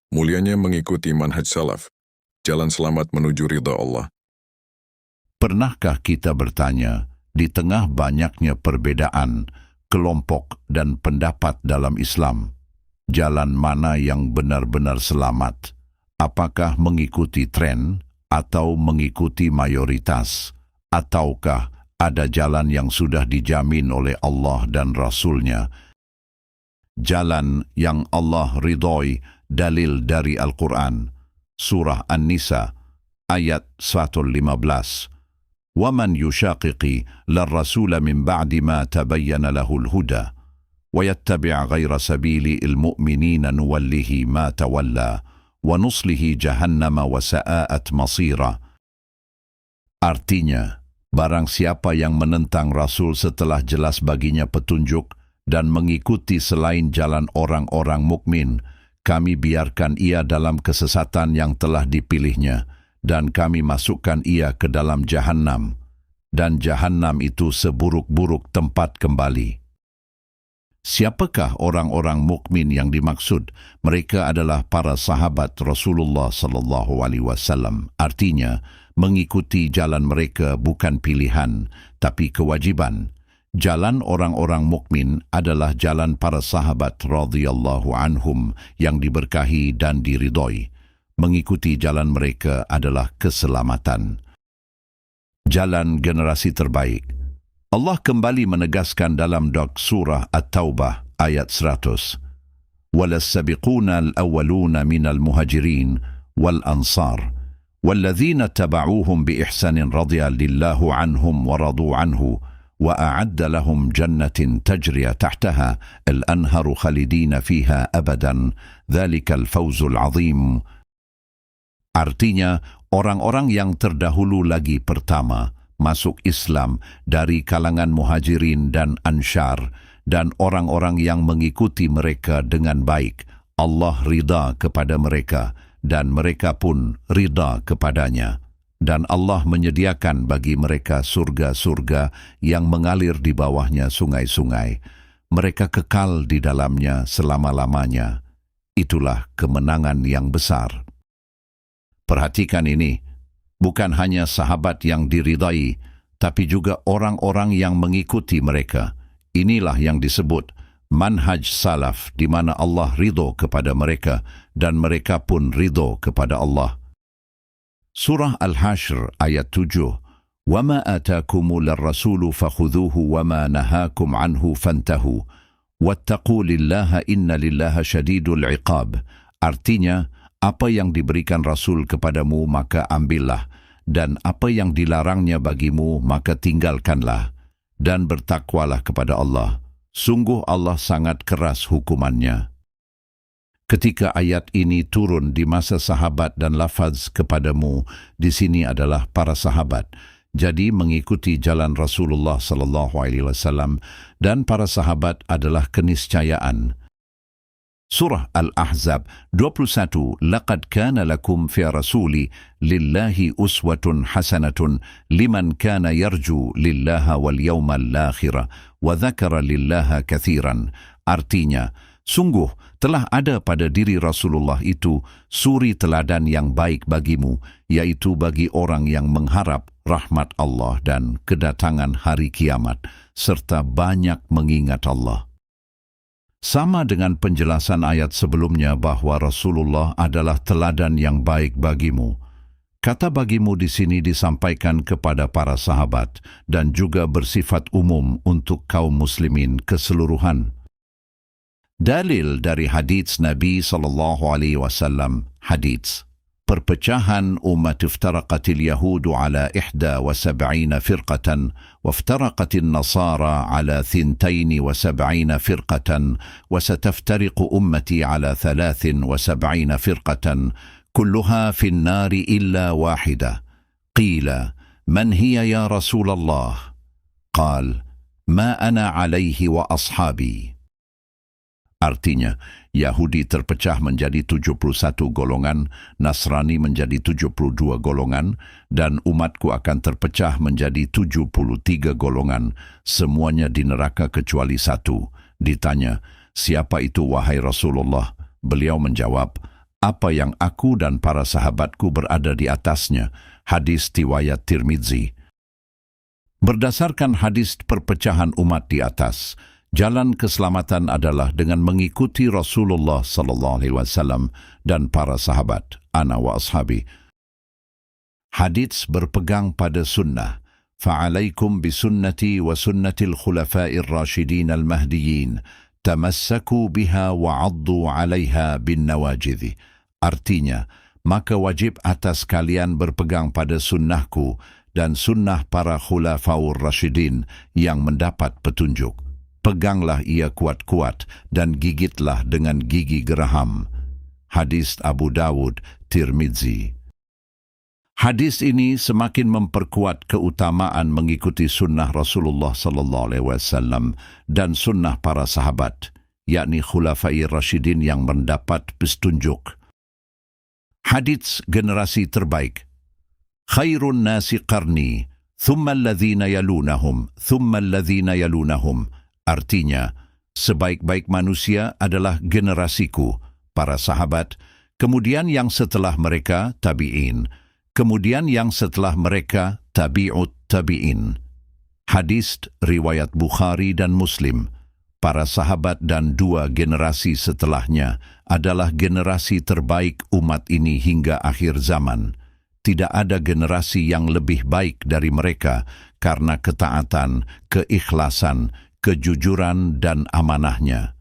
Mulianya mengikuti manhaj salaf, jalan selamat menuju ridha Allah. Pernahkah kita bertanya, di tengah banyaknya perbedaan, kelompok dan pendapat dalam Islam, jalan mana yang benar-benar selamat? Apakah mengikuti tren atau mengikuti mayoritas? Ataukah ada jalan yang sudah dijamin oleh Allah dan Rasul-Nya? Jalan yang Allah ridhoi, dalil dari Al-Quran, Surah An-Nisa, ayat 115. وَمَنْ يُشَاقِقِ لَلرَّسُولَ مِنْ بَعْدِ مَا تَبَيَّنَ لَهُ الْهُدَى وَيَتَّبِعْ غَيْرَ سَبِيلِ الْمُؤْمِنِينَ نُوَلِّهِ مَا تَوَلَّى وَنُصْلِهِ جَهَنَّمَ وَسَاءَتْ مَصِيرًا. Artinya, barang siapa yang menentang Rasul setelah jelas baginya petunjuk dan mengikuti selain jalan orang-orang mukmin, kami biarkan ia dalam kesesatan yang telah dipilihnya, dan kami masukkan ia ke dalam Jahannam, dan Jahannam itu seburuk-buruk tempat kembali. Siapakah orang-orang mukmin yang dimaksud? Mereka adalah para sahabat Rasulullah SAW. Artinya, mengikuti jalan mereka bukan pilihan, tapi kewajiban. Jalan orang-orang mukmin adalah jalan para sahabat radhiyallahu anhum yang diberkahi dan diridhoi. Mengikuti jalan mereka adalah keselamatan. Jalan generasi terbaik. Allah kembali menegaskan dalam surah At-Taubah ayat 100. وَلَسَّبِقُونَ الْأَوَّلُونَ مِنَ الْمُهَاجِرِينَ وَالْأَنصَارِ وَالَّذِينَ اتَّبَعُوهُمْ بِإِحْسَانٍ رَضِيَ لِلَّهُ عَنْهُمْ وَرَضُوا عَنْهُ وَأَعَدَّ لَهُمْ جَنَّةٍ تَجْرِي تَحْتَهَا الْأَنْهَارُ خَالِدِينَ فِيهَا أَبَدًا ذَلِكَ الْفَوْزُ الْعَظِيمُ. Artinya, orang-orang yang terdahulu lagi pertama masuk Islam dari kalangan muhajirin dan ansyar, dan orang-orang yang mengikuti mereka dengan baik, Allah ridha kepada mereka, dan mereka pun ridha kepadanya. Dan Allah menyediakan bagi mereka surga-surga yang mengalir di bawahnya sungai-sungai. Mereka kekal di dalamnya selama-lamanya. Itulah kemenangan yang besar. Perhatikan ini, bukan hanya sahabat yang diridai, tapi juga orang-orang yang mengikuti mereka. Inilah yang disebut manhaj salaf, di mana Allah ridho kepada mereka dan mereka pun ridho kepada Allah. Surah Al-Hashr ayat 7. وَمَا آتَاكُمُ لَلرَّسُولُ فَخُذُوهُ وَمَا نَهَاكُمْ عَنْهُ فَانْتَهُوا وَاتَّقُوا لِلَّهَ إِنَّ لِلَّهَ شَدِيدُ الْعِقَابِ. Artinya, apa yang diberikan Rasul kepadamu maka ambillah, dan apa yang dilarangnya bagimu maka tinggalkanlah, dan bertakwalah kepada Allah. Sungguh Allah sangat keras hukumannya. Ketika ayat ini turun di masa sahabat dan lafaz kepadamu, di sini adalah para sahabat. Jadi mengikuti jalan Rasulullah SAW dan para sahabat adalah keniscayaan. Surah Al-Ahzab 21. Laqad kana lakum fi rasuli lillahi uswatun hasanatun liman kana yarju lillaha wal yawmal akhir wa dzakara lillaha katsiran. Artinya, sungguh telah ada pada diri Rasulullah itu suri teladan yang baik bagimu, yaitu bagi orang yang mengharap rahmat Allah dan kedatangan hari kiamat, serta banyak mengingat Allah. Sama dengan penjelasan ayat sebelumnya bahwa Rasulullah adalah teladan yang baik bagimu. Kata bagimu di sini disampaikan kepada para sahabat dan juga bersifat umum untuk kaum muslimin keseluruhan. Dalil dari hadits Nabi SAW, hadits. Perpecahan umat iftaraqatil Yahudu ala 71 firqatan waftaraqatil Nasara ala 72 firqatan wasataftariqu ummati ala 73 firqatan kulluha fi النار إلا واحدة. قيل من هي يا رسول الله؟ قال ما أنا عليه وأصحابي. Artinya, Yahudi terpecah menjadi 71 golongan, Nasrani menjadi 72 golongan, dan umatku akan terpecah menjadi 73 golongan, semuanya di neraka kecuali satu. Ditanya, siapa itu wahai Rasulullah? Beliau menjawab, apa yang aku dan para sahabatku berada di atasnya. Hadis riwayat Tirmizi. Berdasarkan hadis perpecahan umat di atas, jalan keselamatan adalah dengan mengikuti Rasulullah SAW dan para sahabat, ana wa ashabi. Hadis berpegang pada sunnah. Fa'alaikum bisunnati wa sunnatil khulafa'ir rasyidin al-mahdiyyin. Tamassaku biha wa'addu 'alaiha bin nawajidhi. Artinya, maka wajib atas kalian berpegang pada sunnahku dan sunnah para khulafaur rasyidin yang mendapat petunjuk. Peganglah ia kuat-kuat dan gigitlah dengan gigi geraham. Hadis Abu Dawud, Tirmizi. Hadis ini semakin memperkuat keutamaan mengikuti sunnah Rasulullah SAW dan sunnah para sahabat, yakni khulafai rasyidin yang mendapat petunjuk. Hadits generasi terbaik. Khairun nasi qarni, thumma alladhina yalunahum, thumma alladhina yalunahum. Artinya, sebaik-baik manusia adalah generasiku, para sahabat, kemudian yang setelah mereka, tabi'in, kemudian yang setelah mereka, tabi'ut tabi'in. Hadis riwayat Bukhari dan Muslim. Para sahabat dan dua generasi setelahnya adalah generasi terbaik umat ini hingga akhir zaman. Tidak ada generasi yang lebih baik dari mereka karena ketaatan, keikhlasan, kejujuran dan amanahnya.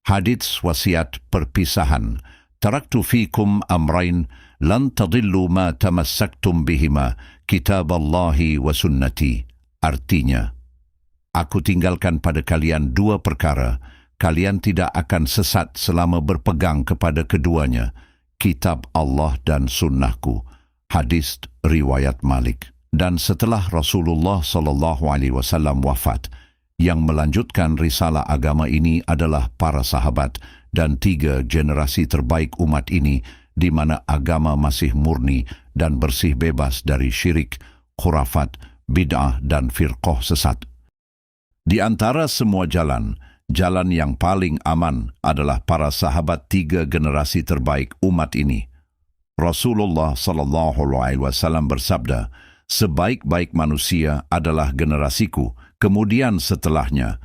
Hadits wasiat perpisahan. Taraktu fikum amrain lan tadillu ma tamassaktum bihima, kitaballahi wa sunnati. Artinya, aku tinggalkan pada kalian dua perkara, kalian tidak akan sesat selama berpegang kepada keduanya, kitab Allah dan sunnahku. Hadis riwayat Malik. Dan setelah Rasulullah SAW wafat, yang melanjutkan risalah agama ini adalah para sahabat dan tiga generasi terbaik umat ini, di mana agama masih murni dan bersih bebas dari syirik, khurafat, bid'ah dan firqah sesat. Di antara semua jalan yang paling aman adalah para sahabat tiga generasi terbaik umat ini. Rasulullah SAW bersabda, sebaik-baik manusia adalah generasiku, kemudian setelahnya.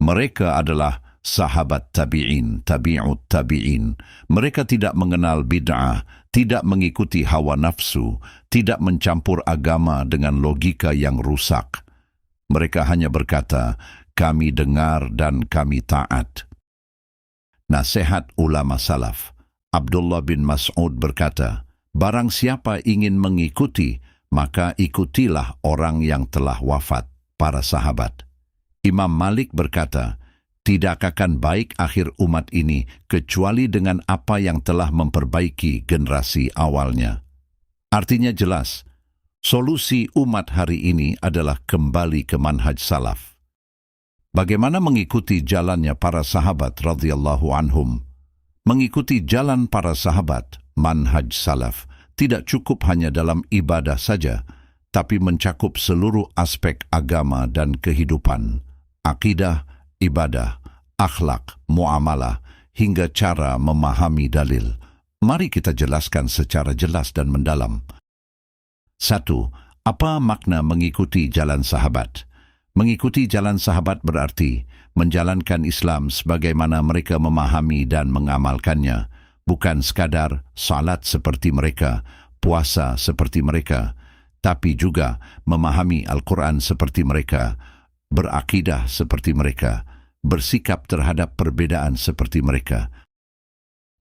Mereka adalah sahabat tabi'in, tabi'ut tabi'in. Mereka tidak mengenal bid'ah, tidak mengikuti hawa nafsu, tidak mencampur agama dengan logika yang rusak. Mereka hanya berkata, kami dengar dan kami taat. Nasihat ulama salaf. Abdullah bin Mas'ud berkata, barang siapa ingin mengikuti, maka ikutilah orang yang telah wafat, para sahabat. Imam Malik berkata, tidak akan baik akhir umat ini kecuali dengan apa yang telah memperbaiki generasi awalnya. Artinya jelas, solusi umat hari ini adalah kembali ke manhaj salaf. Bagaimana mengikuti jalannya para sahabat radhiyallahu anhum? Mengikuti jalan para sahabat, manhaj salaf, tidak cukup hanya dalam ibadah saja, tapi mencakup seluruh aspek agama dan kehidupan, akidah, ibadah, akhlak, muamalah, hingga cara memahami dalil. Mari kita jelaskan secara jelas dan mendalam. 1. Apa makna mengikuti jalan sahabat? Mengikuti jalan sahabat berarti menjalankan Islam sebagaimana mereka memahami dan mengamalkannya, bukan sekadar salat seperti mereka, puasa seperti mereka, tapi juga memahami Al-Quran seperti mereka, berakidah seperti mereka, bersikap terhadap perbedaan seperti mereka.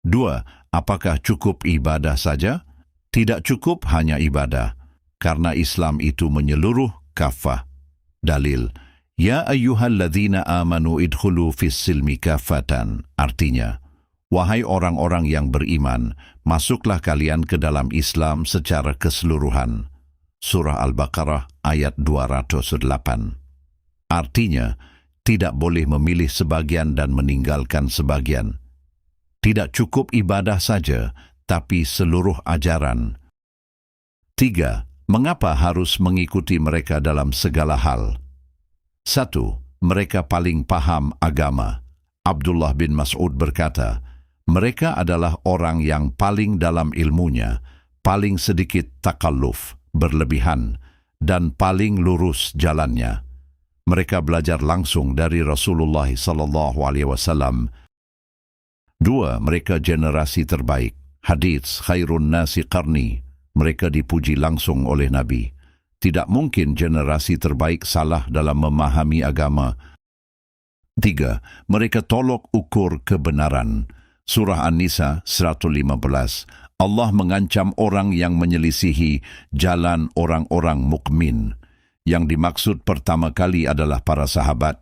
2. Apakah cukup ibadah saja? Tidak cukup hanya ibadah, karena Islam itu menyeluruh kafah. Dalil, Ya ayyuhalladzina amanu idkhulu fis silmi kafatan. Artinya, wahai orang-orang yang beriman, masuklah kalian ke dalam Islam secara keseluruhan. Surah Al-Baqarah ayat 208. Artinya, tidak boleh memilih sebagian dan meninggalkan sebagian. Tidak cukup ibadah saja, tapi seluruh ajaran. 3. Mengapa harus mengikuti mereka dalam segala hal? 1. Mereka paling paham agama. Abdullah bin Mas'ud berkata, Mereka adalah orang yang paling dalam ilmunya, paling sedikit takalluf, berlebihan, dan paling lurus jalannya. Mereka belajar langsung dari Rasulullah SAW. 2. Mereka generasi terbaik. Hadits khairun nasi qarni. Mereka dipuji langsung oleh Nabi. Tidak mungkin generasi terbaik salah dalam memahami agama. 3. Mereka tolok ukur kebenaran. Surah An-Nisa 115. Allah mengancam orang yang menyelisihi jalan orang-orang mukmin. Yang dimaksud pertama kali adalah para sahabat.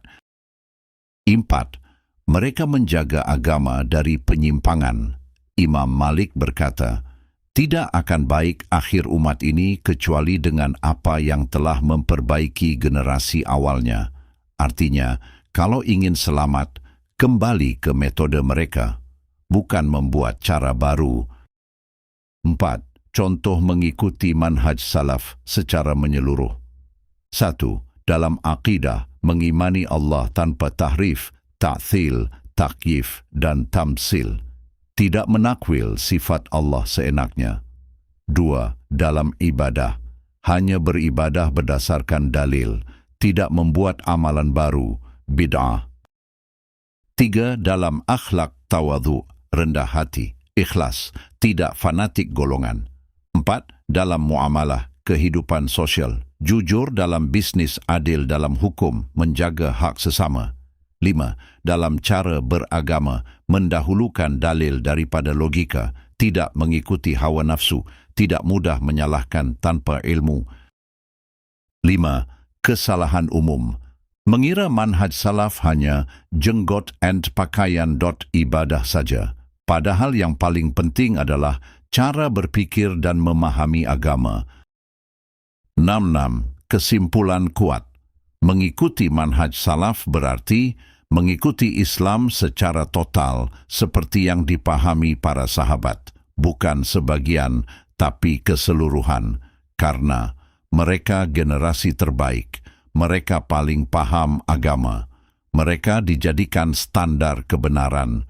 4. Mereka menjaga agama dari penyimpangan. Imam Malik berkata, tidak akan baik akhir umat ini kecuali dengan apa yang telah memperbaiki generasi awalnya. Artinya, kalau ingin selamat, kembali ke metode mereka, bukan membuat cara baru. 4. Contoh mengikuti manhaj salaf secara menyeluruh. 1. Dalam akidah, mengimani Allah tanpa tahrif, ta'thil, takyif, dan tamsil. Tidak menakwil sifat Allah seenaknya. 2. Dalam ibadah, hanya beribadah berdasarkan dalil, tidak membuat amalan baru, bid'ah. 3. Dalam akhlak tawadhu, rendah hati, ikhlas, tidak fanatik golongan. 4. Dalam muamalah, kehidupan sosial, jujur dalam bisnis, adil dalam hukum, menjaga hak sesama. 5. Dalam cara beragama, mendahulukan dalil daripada logika, tidak mengikuti hawa nafsu, tidak mudah menyalahkan tanpa ilmu. 5. Kesalahan umum. Mengira manhaj salaf hanya jenggot and pakaian ibadah saja. Padahal yang paling penting adalah cara berpikir dan memahami agama. 6. Kesimpulan kuat. Mengikuti manhaj salaf berarti mengikuti Islam secara total seperti yang dipahami para sahabat, bukan sebagian tapi keseluruhan, karena mereka generasi terbaik, mereka paling paham agama, mereka dijadikan standar kebenaran.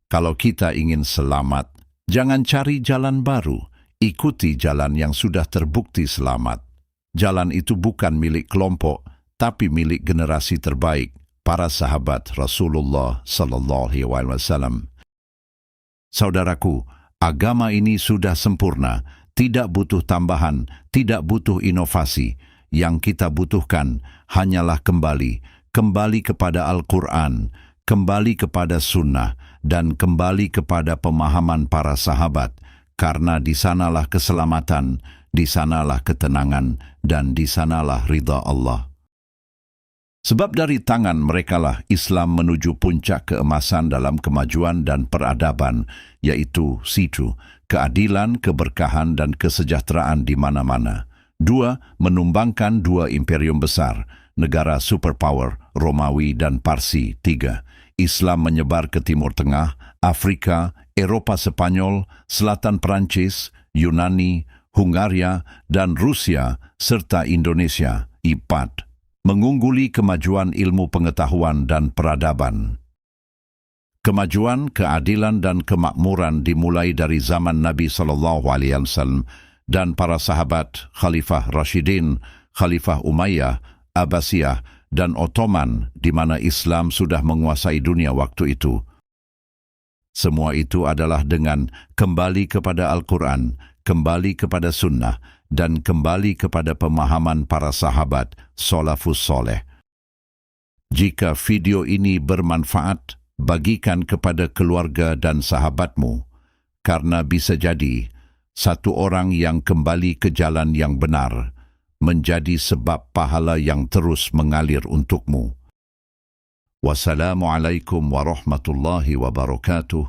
Kalau kita ingin selamat, jangan cari jalan baru, ikuti jalan yang sudah terbukti selamat. Jalan itu bukan milik kelompok, tapi milik generasi terbaik, para sahabat Rasulullah SAW. Saudaraku, agama ini sudah sempurna, tidak butuh tambahan, tidak butuh inovasi. Yang kita butuhkan hanyalah kembali kepada Al-Quran, kembali kepada Sunnah, dan kembali kepada pemahaman para sahabat, karena di sanalah keselamatan, di sanalah ketenangan, dan di sanalah ridha Allah. Sebab dari tangan merekalah Islam menuju puncak keemasan dalam kemajuan dan peradaban, yaitu situ, keadilan, keberkahan, dan kesejahteraan di mana-mana. 2. Menumbangkan 2 imperium besar, negara superpower, Romawi dan Parsi. 3. Islam menyebar ke Timur Tengah, Afrika, Eropa Spanyol, Selatan Perancis, Yunani, Hungaria, dan Rusia, serta Indonesia. 4. Mengungguli kemajuan ilmu pengetahuan dan peradaban. Kemajuan, keadilan, dan kemakmuran dimulai dari zaman Nabi SAW dan para sahabat Khalifah Rashidin, Khalifah Umayyah, Abbasiyah, dan Ottoman, di mana Islam sudah menguasai dunia waktu itu. Semua itu adalah dengan kembali kepada Al-Quran, kembali kepada Sunnah, dan kembali kepada pemahaman para sahabat salafus soleh. Jika video ini bermanfaat, bagikan kepada keluarga dan sahabatmu, karena bisa jadi satu orang yang kembali ke jalan yang benar menjadi sebab pahala yang terus mengalir untukmu. Wassalamualaikum warahmatullahi wabarakatuh.